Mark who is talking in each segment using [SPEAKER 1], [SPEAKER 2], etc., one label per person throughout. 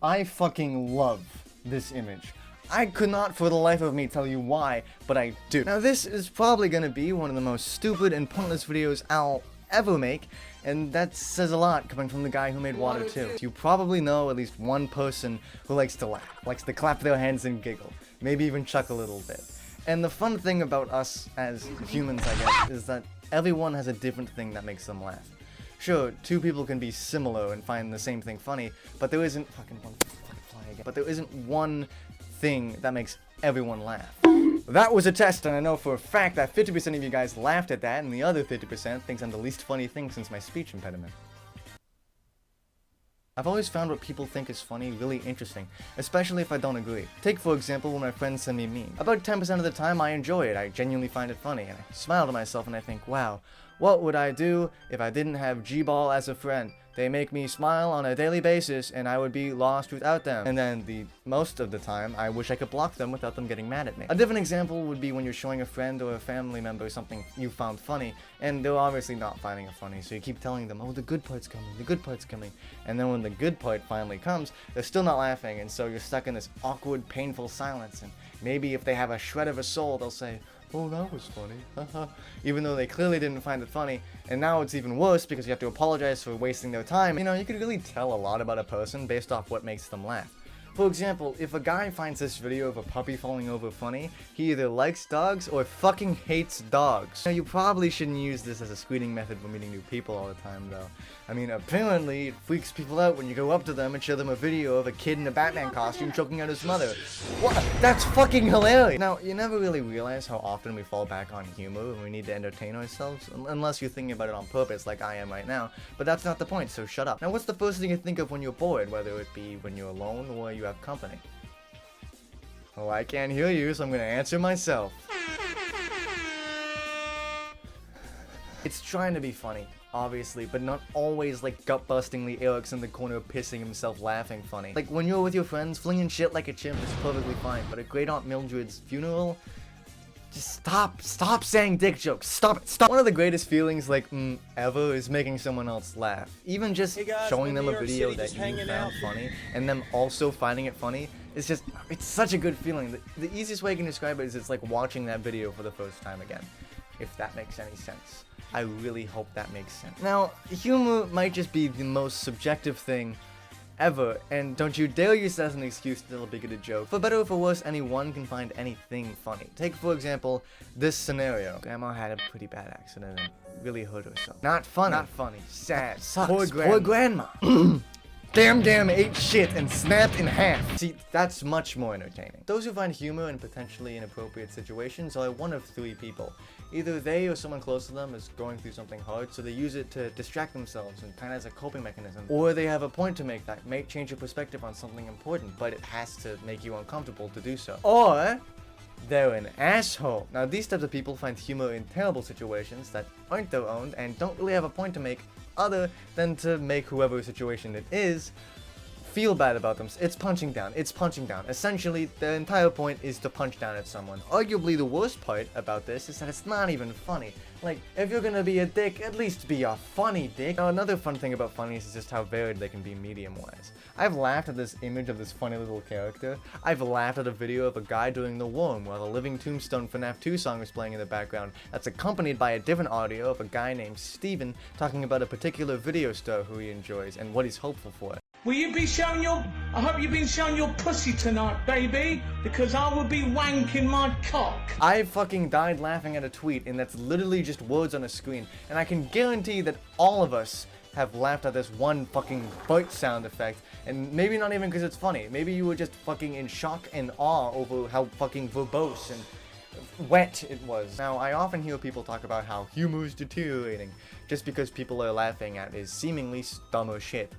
[SPEAKER 1] I fucking love this image. I could not for the life of me tell you why, but I do. Now this is probably gonna be one of the most stupid and pointless videos I'll ever make, and that says a lot coming from the guy who made Water 2. You probably know at least one person who likes to laugh, likes to clap their hands and giggle, maybe even chuckle a little bit. And the fun thing about us as humans, I guess, is that everyone has a different thing that makes them laugh. Sure, two people can be similar and find the same thing funny, but there isn't But there isn't one thing that makes everyone laugh. That was a test, and I know for a fact that 50% of you guys laughed at that, and the other 50% thinks I'm the least funny thing since my speech impediment. I've always found what people think is funny really interesting, especially if I don't agree. Take for example when my friends send me memes. About 10% of the time I enjoy it, I genuinely find it funny, and I smile to myself and I think, wow, what would I do if I didn't have G-Ball as a friend? They make me smile on a daily basis, and I would be lost without them. And then most of the time, I wish I could block them without them getting mad at me. A different example would be when you're showing a friend or a family member something you found funny, and they're obviously not finding it funny, so you keep telling them, oh, the good part's coming, the good part's coming. And then when the good part finally comes, they're still not laughing, and so you're stuck in this awkward, painful silence, and maybe if they have a shred of a soul, they'll say, oh, that was funny, haha, even though they clearly didn't find it funny, and now it's even worse because you have to apologize for wasting their time. You know, you could really tell a lot about a person based off what makes them laugh. For example, if a guy finds this video of a puppy falling over funny, he either likes dogs or fucking hates dogs. Now, you probably shouldn't use this as a screening method when meeting new people all the time, though. I mean, apparently, it freaks people out when you go up to them and show them a video of a kid in a Batman costume choking out his mother. What? That's fucking hilarious! Now, you never really realize how often we fall back on humor when we need to entertain ourselves, unless you're thinking about it on purpose like I am right now, but that's not the point, so shut up. Now, what's the first thing you think of when you're bored, whether it be when you're alone or you have company? Well, I can't hear you, so I'm gonna answer myself. It's trying to be funny, obviously, but not always like gut-bustingly Eric's in the corner pissing himself laughing funny. Like when you're with your friends, flinging shit like a chimp is perfectly fine, but at Great Aunt Mildred's funeral, just stop saying dick jokes, stop it, stop. One of the greatest feelings like ever is making someone else laugh. Even just showing them a video that you found funny and them also finding it funny. It's such a good feeling. The easiest way I can describe it is it's like watching that video for the first time again, if that makes any sense. I really hope that makes sense. Now, humor might just be the most subjective thing ever, and don't you dare use that as an excuse to tell a bigoted joke. For better or for worse, anyone can find anything funny. Take, for example, this scenario. Grandma had a pretty bad accident and really hurt herself. Not funny. Not funny. Sad. Sucks. Poor grandma. Damn ate shit and snapped in half. See, that's much more entertaining. Those who find humor in potentially inappropriate situations are one of three people. Either they or someone close to them is going through something hard, so they use it to distract themselves and kind of as a coping mechanism. Or they have a point to make that may change your perspective on something important, but it has to make you uncomfortable to do so. Or they're an asshole. Now, these types of people find humor in terrible situations that aren't their own and don't really have a point to make other than to make whoever situation it is feel bad about them. It's punching down. Essentially, the entire point is to punch down at someone. Arguably, the worst part about this is that it's not even funny. Like, if you're gonna be a dick, at least be a funny dick. Now, another fun thing about funnies is just how varied they can be medium-wise. I've laughed at this image of this funny little character. I've laughed at a video of a guy doing the worm while the Living Tombstone FNAF 2 song was playing in the background. That's accompanied by a different audio of a guy named Steven talking about a particular video star who he enjoys and what he's hopeful for.
[SPEAKER 2] Will you be showing I hope you've been showing your pussy tonight, baby, because I will be wanking my cock.
[SPEAKER 1] I fucking died laughing at a tweet, and that's literally just words on a screen, and I can guarantee that all of us have laughed at this one fucking fart sound effect, and maybe not even because it's funny. Maybe you were just fucking in shock and awe over how fucking verbose and wet it was. Now, I often hear people talk about how humor is deteriorating just because people are laughing at is seemingly dumber shit.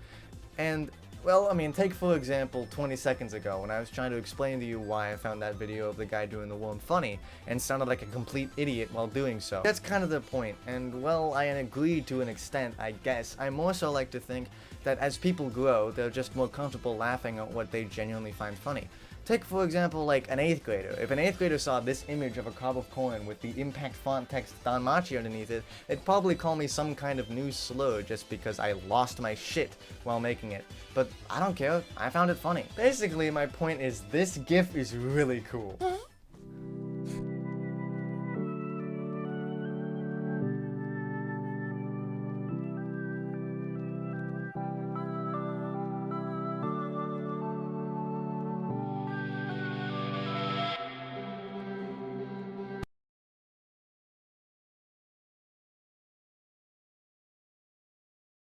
[SPEAKER 1] And, well, I mean, take for example 20 seconds ago when I was trying to explain to you why I found that video of the guy doing the worm funny and sounded like a complete idiot while doing so. That's kind of the point, and well, I agreed to an extent, I guess. I more so like to think that as people grow, they're just more comfortable laughing at what they genuinely find funny. Take, for example, like an 8th grader. If an 8th grader saw this image of a cob of corn with the impact font text Danmachi underneath it, they'd probably call me some kind of new slur just because I lost my shit while making it. But I don't care, I found it funny. Basically, my point is this GIF is really cool.